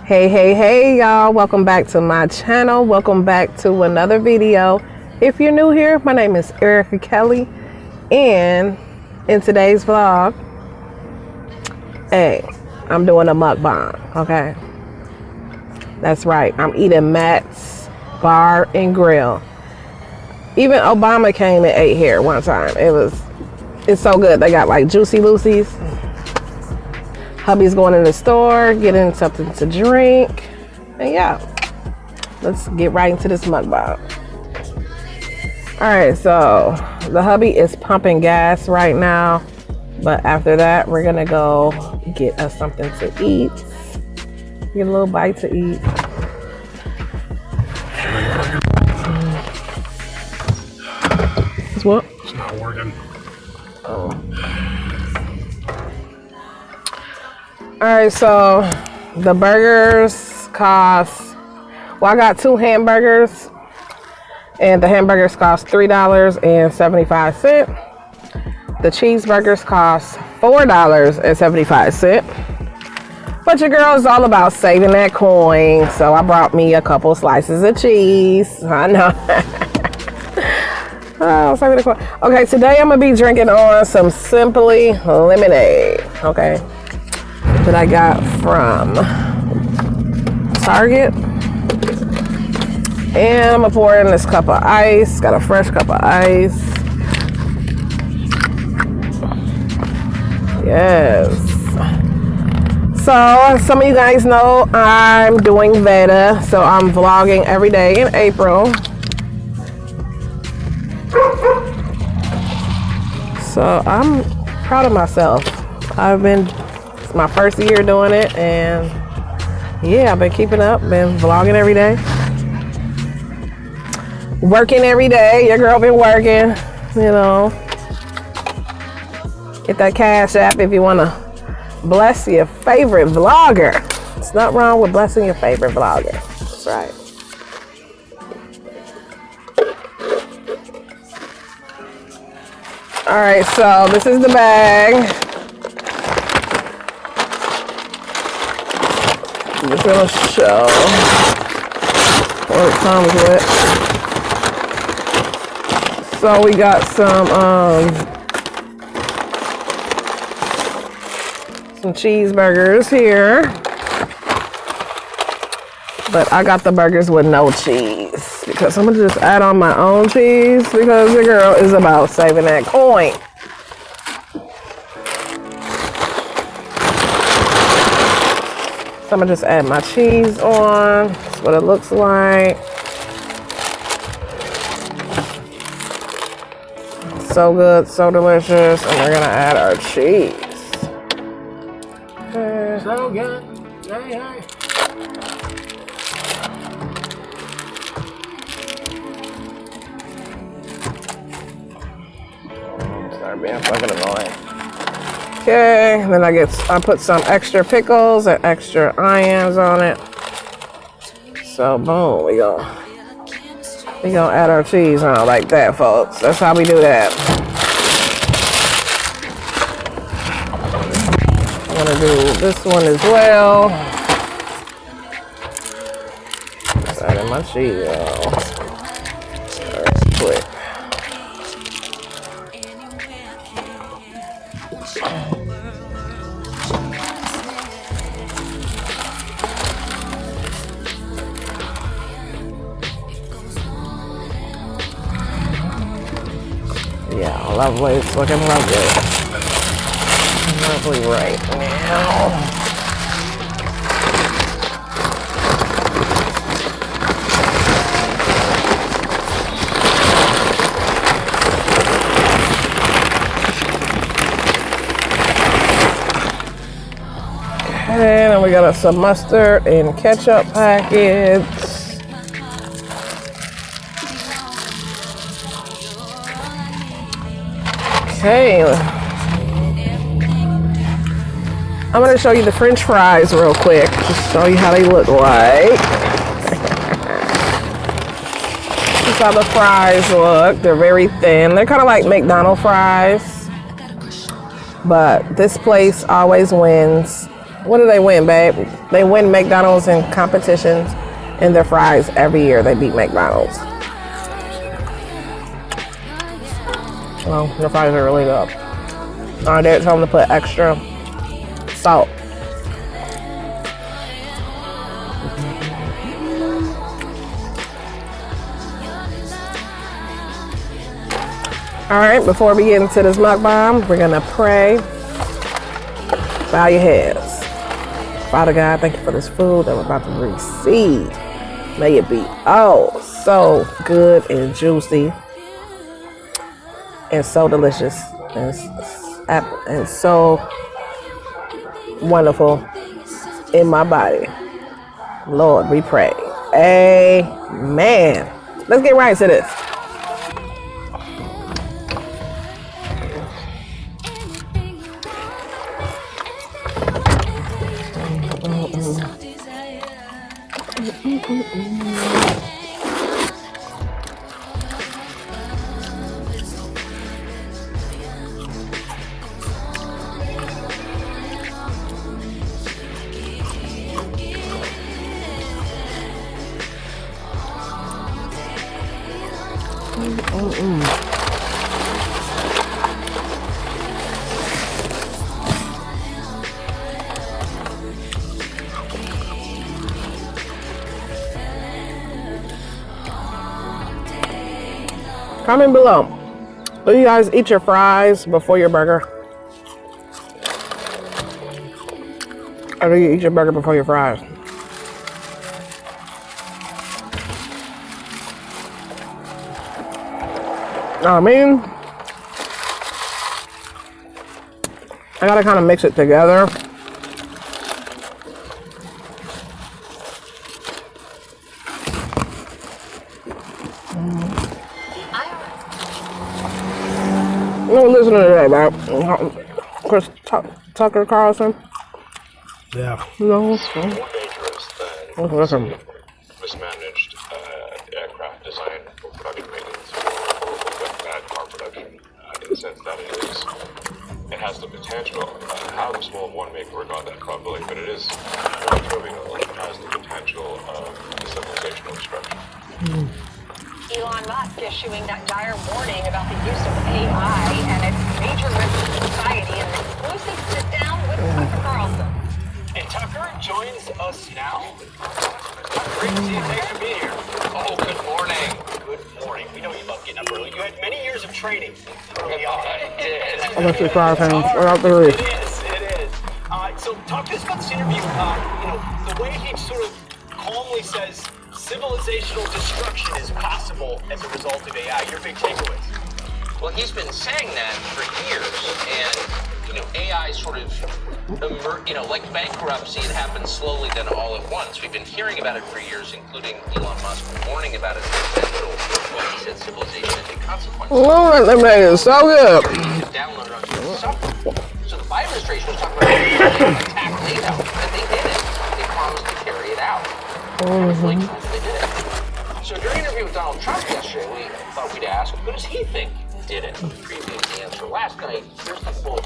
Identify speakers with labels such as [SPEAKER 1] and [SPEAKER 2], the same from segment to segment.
[SPEAKER 1] Hey y'all, welcome back to my channel. Welcome back to another video. If you're new here, my name is Erica Kelly, and in today's vlog, hey, I'm doing a mukbang, okay? That's right, I'm eating Matt's Bar and Grill. Even Obama came and ate here one time. It's so good. They got like Juicy Lucy's. Hubby's going in the store, getting something to drink. And yeah, let's get right into this mukbang. All right, so the hubby is pumping gas right now. But after that, we're gonna go get us something to eat. Get a little bite to eat. It's what?
[SPEAKER 2] It's not working.
[SPEAKER 1] Oh. Alright, so the burgers cost, well, I got 2 hamburgers, and the hamburgers cost $3.75. The cheeseburgers cost $4.75. But your girl is all about saving that coin, so I brought me a couple slices of cheese. I know. Oh, saving the coin. Okay, today I'm gonna be drinking on some Simply lemonade. Okay. That I got from Target, and I'm gonna pour in this cup of ice. Got a fresh cup of ice. Yes. So some of you guys know I'm doing Veda, so I'm vlogging every day in April. So I'm proud of myself. It's my first year doing it, and yeah, I've been keeping up, been vlogging every day. Working every day. Your girl been working, you know. Get that Cash App if you want to bless your favorite vlogger. It's not wrong with blessing your favorite vlogger. That's right. All right, so this is the bag. I'm just gonna show what it comes with. So we got some cheeseburgers here, but I got the burgers with no cheese because I'm gonna just add on my own cheese because the girl is about saving that coin. So I'm gonna just add my cheese on. That's what it looks like. So good, so delicious. And we're gonna add our cheese.
[SPEAKER 2] So good. Hey.
[SPEAKER 1] Start being fucking annoying. Okay, then I put some extra pickles and extra onions on it. So boom, we gonna add our cheese on like that, folks. That's how we do that. I'm gonna do this one as well. Just adding my cheese on. That's quick. Yeah, lovely. It's looking lovely. Lovely right now. Okay, then we got some mustard and ketchup packets. Okay. I'm going to show you the French fries real quick. Just show you how they look like. This is how the fries look. They're very thin. They're kind of like McDonald's fries. But this place always wins. What do they win, babe? They win McDonald's in competitions, and their fries every year they beat McDonald's. Well, the fries are really good. I did tell them to put extra salt. All right, before we get into this mukbang, we're gonna pray. Bow your heads. Father God, thank you for this food that we're about to receive. May it be so good and juicy and so delicious and so wonderful in my body. Lord, we pray. Amen. Let's get right to this. Comment below. Do you guys eat your fries before your burger? Or do you eat your burger before your fries? I mean, I gotta kind of mix it together. Listen to that about Chris Tucker Carlson.
[SPEAKER 2] Yeah.
[SPEAKER 1] No.
[SPEAKER 3] More dangerous than
[SPEAKER 1] Listen.
[SPEAKER 3] mismanaged aircraft design for production maintenance or bad car production. In the sense that it has the potential, however small one may regard that probability, but it is very trivial. It has the potential of civilizational destruction.
[SPEAKER 4] Elon Musk issuing that dire warning about the use of AI and its major risk to society in an exclusive sit-down with Tucker Carlson.
[SPEAKER 5] And Tucker joins us now. Great to see you. Thanks for being here. Oh, good morning. Good morning. We know you love getting up early. You had many years of training early on. I did.
[SPEAKER 1] I'm gonna see fries and without the roof.
[SPEAKER 5] It is. So talk to us about this interview. The way he sort of calmly says civilizational destruction is possible as a result of AI. Your big takeaways?
[SPEAKER 6] Well, he's been saying that for years, and AI sort of, like bankruptcy, it happens slowly, then all at once. We've been hearing about it for years, including Elon Musk warning about its potential. Well, he said civilization had big consequences.
[SPEAKER 1] Oh, that lemonade is so good.
[SPEAKER 6] Download it onto your software. So the Biden administration was talking about attack NATO, and they did it. They promised to carry it out. It was like they did it. So during an interview with Donald Trump yesterday, we thought we'd ask, who does he think did it? Previous answer last night. Here's the quote.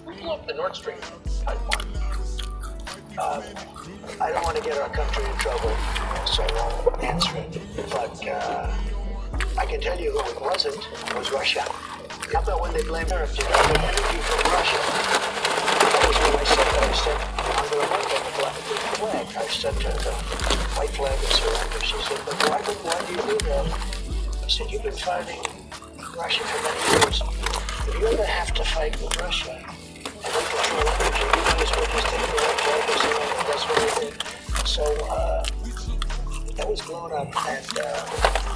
[SPEAKER 6] Who blew up the Nord Stream pipeline?
[SPEAKER 7] I don't want to get our country in trouble, so I won't answer it. But I can tell you who it wasn't. It was Russia. How about when they blamed Europe to get energy from Russia? That was when I said that. I said, I'm going to look at the flag. I said to the white flag of surrender. She said, but why do you do that? I said, you've been fighting Russia for many years. If you ever have to fight with Russia and they control energy, you might as well just take the white flag of surrender. That's what they did. So that was blown up and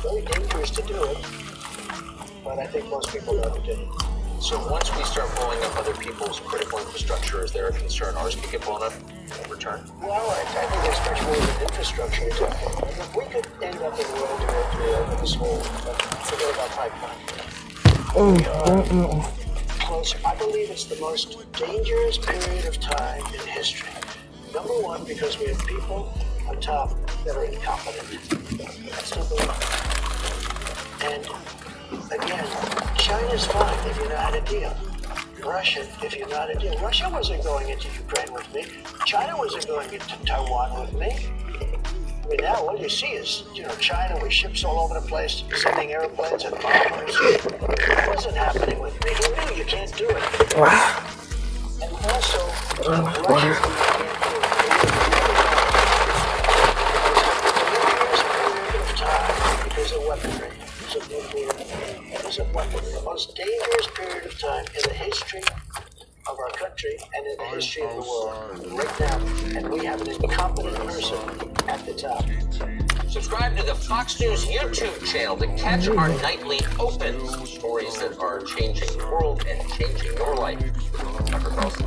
[SPEAKER 7] very dangerous to do it. But I think most people never did it.
[SPEAKER 6] So once we start blowing up other people's critical infrastructure, is there a concern ours could get blown up in return?
[SPEAKER 7] Well, I think it's much more than infrastructure you're talking about. If we could end up in World War III with this whole, forget about pipeline. We are closer. I believe it's the most dangerous period of time in history. Number one, because we have people on top that are incompetent. That's number one. And again, China's fine if you know how to deal. Russia, if you know how to deal. Russia wasn't going into Ukraine with me. China wasn't going into Taiwan with me. I mean, now all you see is, China with ships all over the place, sending airplanes and bombers. That wasn't happening with me. Who knew you can't do it?
[SPEAKER 1] Wow.
[SPEAKER 7] And also, Russia, because of weaponry. Because of weaponry. The most dangerous period of time in the history of our country and in the history of the world right now, and we have an incompetent person at the top.
[SPEAKER 6] Subscribe to the Fox News YouTube channel to catch our nightly opens, stories that are changing the world and changing your life. Dr. Carlson.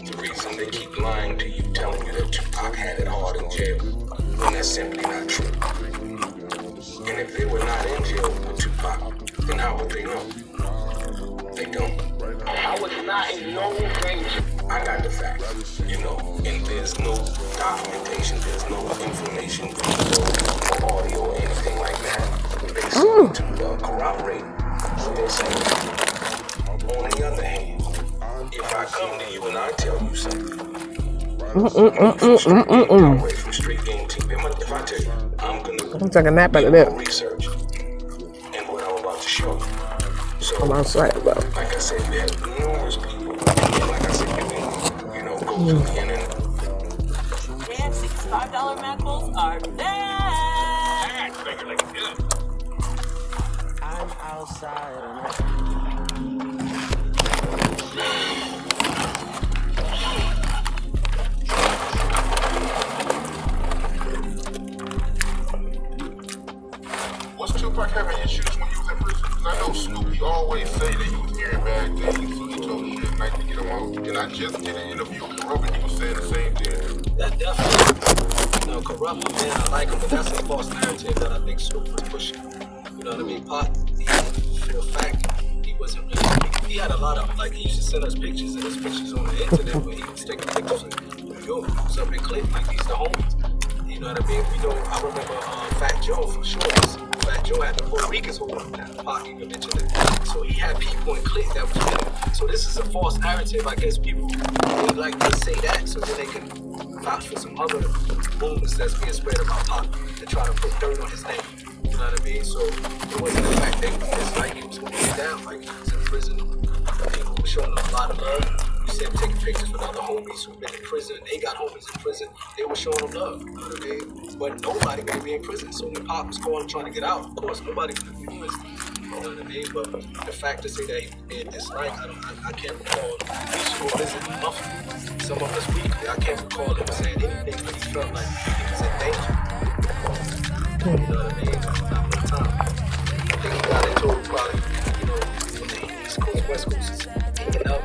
[SPEAKER 3] The reason they keep lying to you, telling you that Tupac had it hard in jail, and that's simply not true. And if they were not in jail with Tupac, then how would they know? They don't.
[SPEAKER 7] How would it not in no danger?
[SPEAKER 3] I got the facts, and there's no documentation, there's no information, video or audio or anything like that, basically to corroborate what they're saying. On the other hand, if I come to you and I tell you something, from Street Game TV, if I tell you, I'm
[SPEAKER 1] taking a nap out of
[SPEAKER 3] do
[SPEAKER 1] that.
[SPEAKER 3] research and what I'm about to show you. So,
[SPEAKER 1] I'm outside, though.
[SPEAKER 3] like I said, we have numerous people, and like I said, you can, go to the internet.
[SPEAKER 8] And $65 MacBooks are next. I'm outside.
[SPEAKER 9] Was Tupac having issues when he was in prison? Because I know Snoopy always say that he was hearing bad things, so he told Suge Knight to get him out. And I just did an interview with Corrupt, and he was saying the same thing.
[SPEAKER 5] That definitely, Corrupt, man, I like him, but that's a false narrative that I think Snoop was pushing. You know what I mean? Pac, for a fact, he wasn't really, he had a lot of, he used to send us pictures, and his pictures on the internet where he was taking pictures in New York, he was up in Clinton, these the homies. You know what I mean? I remember Fat Joe for sure. Fat Joe had the Puerto Ricans hold him down. Pac even mentioned it. So he had people in Clinton that was with him. So this is a false narrative. I guess people they like to say that so then they can vouch for some other rumors that's being spread about Pac to try to put dirt on his name. You know what I mean? So it wasn't the fact that he was going to get down, he was in prison. People were showing him a lot of love. You see him taking pictures with other homies who've been in prison. They got homies in prison. They were showing him love. You know what I mean? But nobody would be in prison. So when Pac was calling trying to get out, of course, nobody would be doing this. You know what I mean? But the fact to say that he did disliked, I can't recall. We used to go visit him monthly. Some of us weekly. I can't recall him saying anything, but he felt like he was in danger. You know what I mean? Not one time. I think he got into it probably, when the East Coast, West Coast is heating up.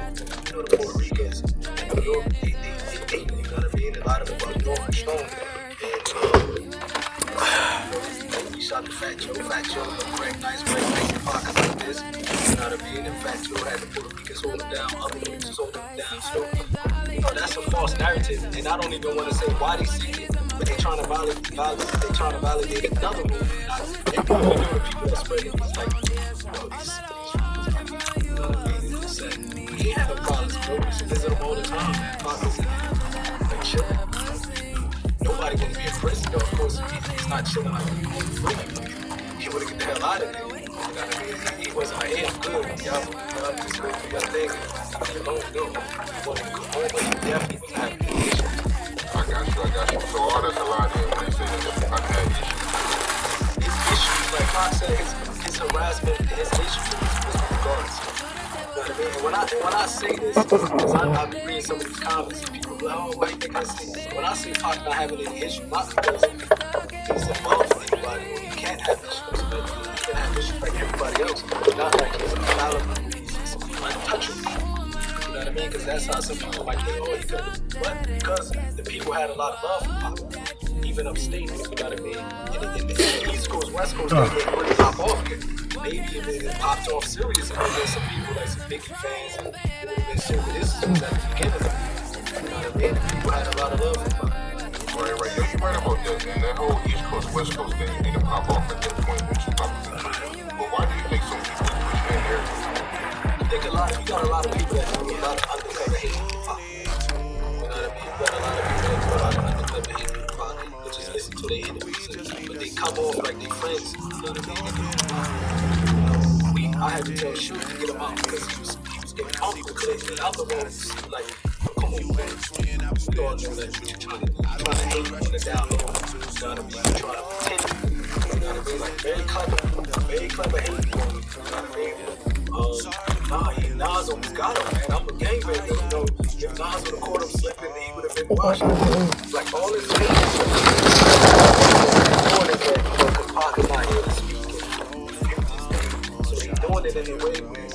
[SPEAKER 5] The Puerto Ricans in New York, they hate, you know what I mean? A lot of them are New York and strong. And we shot the Fat Joe, Greg Nice, pockets like this, you know what I mean? And Fat Joe had the Puerto Ricans hold him down, other groups holding him down. So, that's a false narrative. And I don't even want to say why they say it, but they're trying to validate another movement. They probably know the people that spread it. It's like, you know what I mean? It's sad. He ain't having problems, bro. We used to visit him all the time, man. Pac is chilling. Nobody gonna be in prison, though. Of course, he's not chilling like he would get the hell out of there. You know what I mean? He wasn't like, hey, I'm good. Y'all just go do your thing. You don't go. He wasn't good home, but he definitely was having issues.
[SPEAKER 9] I got you. So all that's a lie there when they say that Tupac had issues.
[SPEAKER 5] His issues, like Pac said, his harassment and his issues was regards. When I say this, because I've been reading some of these comments and people go, oh, why do you think I say this? When I say Pac not having any issue, not because he's above anybody or he can't have issues.
[SPEAKER 7] that's how some people might think, oh, he could. But because the people had a lot of love for Pac, even upstate, you know what I mean? In the East Coast, West Coast, they didn't really pop off yet. Maybe if it popped off serious, and there's some people like some big fans and been serious at the beginning. You know what I mean? People had a lot of love for Pac.
[SPEAKER 9] Right. You're right about that, man. That whole East Coast, West Coast thing didn't pop off at that point when Tupac was in prison. But why do you think some people push that narrative?
[SPEAKER 7] I think you got a lot of people that do a lot of undercover hate for Pac. You know what I mean? You got a lot of people that do a lot of undercover hate for Pac. But just listen to their interviews. But they come off like they friends. You know what I mean? I had to tell Shoot to get him out because he was getting punked because the other ones like, come on, man. We all know that you're trying to hate on the down low. You know what I mean? You're trying to pretend. You know what I mean? Like very clever hate. You know what I mean? Nas almost got him, man. I'm a gangbanger. You know, if Nas would have caught him slipping, he would have been washed. Like all his hate. Because Pac is not here to speak. So he's doing it in a way where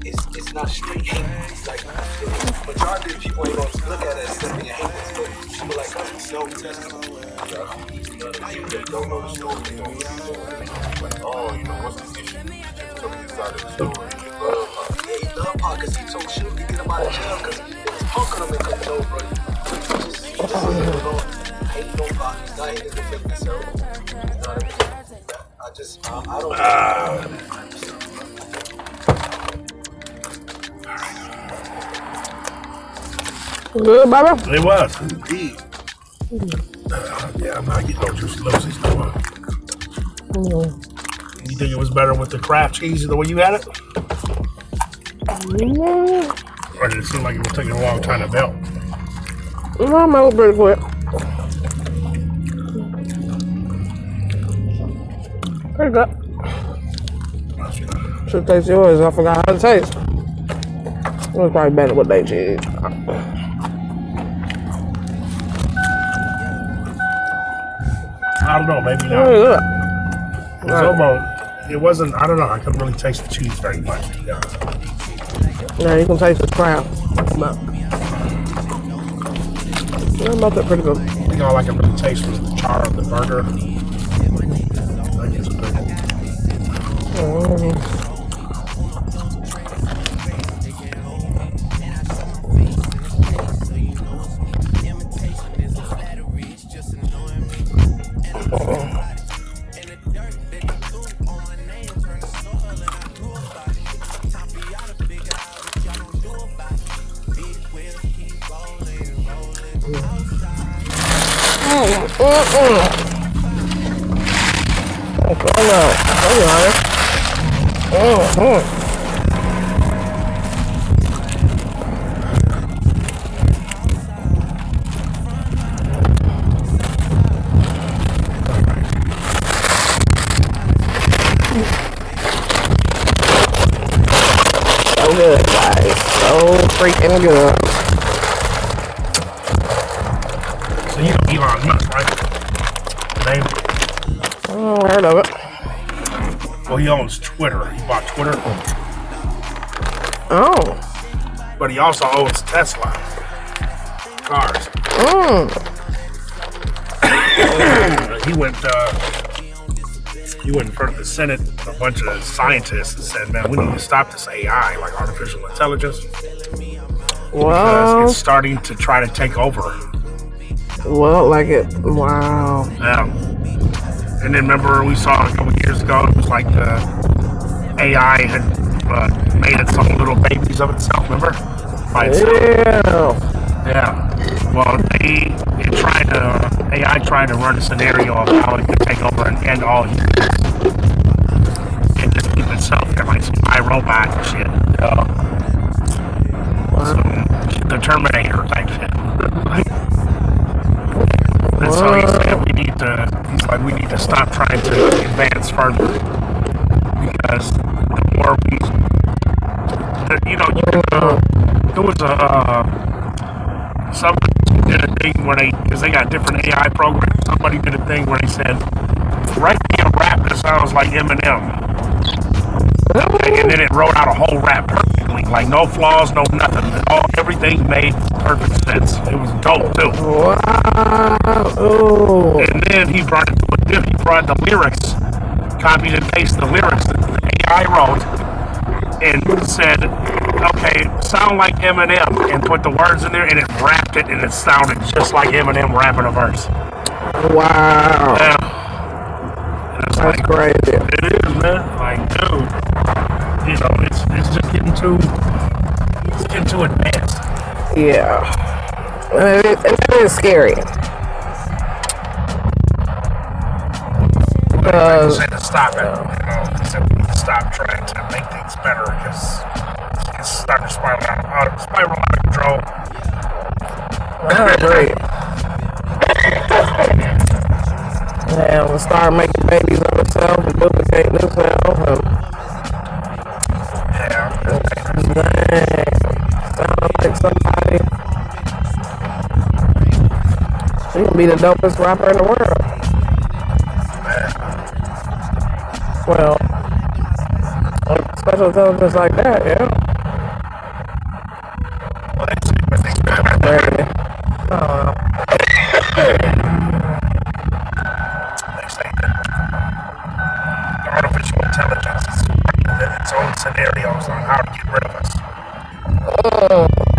[SPEAKER 7] it's not straight hate. Like the majority of people ain't gonna look at it as something you hate. But people like us know that's people that don't know the story. They don't really know it.
[SPEAKER 9] Like, oh, you know, what's the issue? Tell me the side of the story.
[SPEAKER 7] He love Pac because he told Shoot to get him out of jail because he was punking him and couldn't know, bro. He just hate no Pac. He's not here to defend himself. You know what I mean? I don't know.
[SPEAKER 1] Good, Baba?
[SPEAKER 2] It was. Indeed. Yeah, I'm not getting no juicy lucy's no more. You think it was better with the Kraft cheese the way you had it? Or did it seem like it was taking a long time to melt?
[SPEAKER 1] No, I'm out pretty quick. Pretty good. Should taste yours. I forgot how to taste. It was probably better with that cheese.
[SPEAKER 2] I don't know, maybe not.
[SPEAKER 1] Pretty good.
[SPEAKER 2] It was almost, it wasn't, I don't know, I couldn't really taste the cheese very much. Yeah.
[SPEAKER 1] Yeah, you can taste the crab. But yeah, about that pretty good.
[SPEAKER 2] I think all I can really taste was the char of the burger. I guess it's
[SPEAKER 1] so good, guys. So freaking good.
[SPEAKER 2] So you know Elon Musk, right? Name?
[SPEAKER 1] Oh, I heard of it.
[SPEAKER 2] Well, he owns Twitter. He bought Twitter.
[SPEAKER 1] Oh.
[SPEAKER 2] But he also owns Tesla cars. He went in front of the Senate, a bunch of scientists, and said, man, we need to stop this AI, like artificial intelligence.
[SPEAKER 1] Well,
[SPEAKER 2] because it's starting to try to take over.
[SPEAKER 1] Well, like it. Wow.
[SPEAKER 2] Yeah. And then remember we saw a couple years ago, it was like the AI had made its own little babies of itself, remember? By itself. Yeah. Well, AI tried to run a scenario of how it could take over and end all humans. And just keep itself in like some iRobot and shit. So, the Terminator type shit. And so he said we need to stop trying to advance further. Because the more there was somebody did a thing where because they got different AI programs, somebody did a thing where they said, write me a rap that sounds like Eminem. And then it wrote out a whole rap perfectly. Like no flaws, no nothing. Everything made perfect sense. It was dope too.
[SPEAKER 1] Wow. Ooh.
[SPEAKER 2] And then he brought it to a dip. He brought the lyrics, copied and pasted the lyrics that the AI wrote, and said, "Okay, sound like Eminem," and put the words in there, and it rapped it, and it sounded just like Eminem rapping a verse.
[SPEAKER 1] Wow.
[SPEAKER 2] Yeah. That's like,
[SPEAKER 1] crazy.
[SPEAKER 2] It is, man. Like, dude, you know, it's just getting too advanced.
[SPEAKER 1] Yeah. And it is scary.
[SPEAKER 2] They said to stop it. You know, they said we need to stop trying to make things better because it's starting to spiral out of control.
[SPEAKER 1] I agree. Yeah, we'll start making babies of itself and duplicating itself.
[SPEAKER 2] Yeah.
[SPEAKER 1] Sound like somebody. She can be the dopest rapper in the world. Well, special intelligence like that, yeah. Crazy.
[SPEAKER 2] They say that artificial intelligence is writing its own scenarios on how to get rid of us.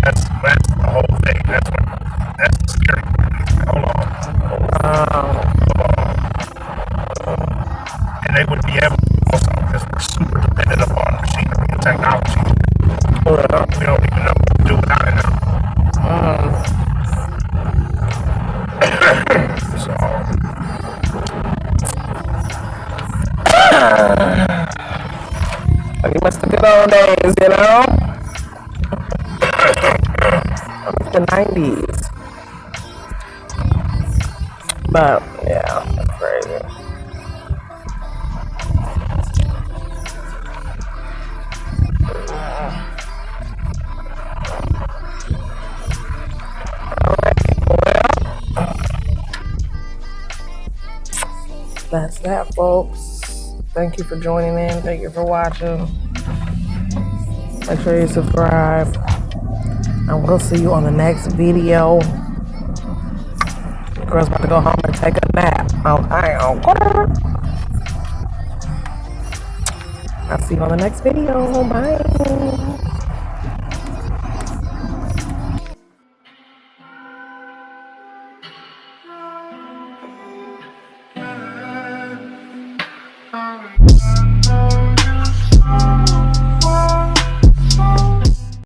[SPEAKER 2] That's the whole thing. That's the scary part. Hold on. And they would be able to also because we're super dependent upon machinery and technology. We don't even know what to do without it now. So
[SPEAKER 1] you must have good old days, you know? The 90s. But, yeah, that's crazy. That's that, folks. Thank you for joining in. Thank you for watching. Make sure you subscribe. And we'll see you on the next video. The girl's about to go home and take a nap. Okay. I'll see you on the next video. Bye.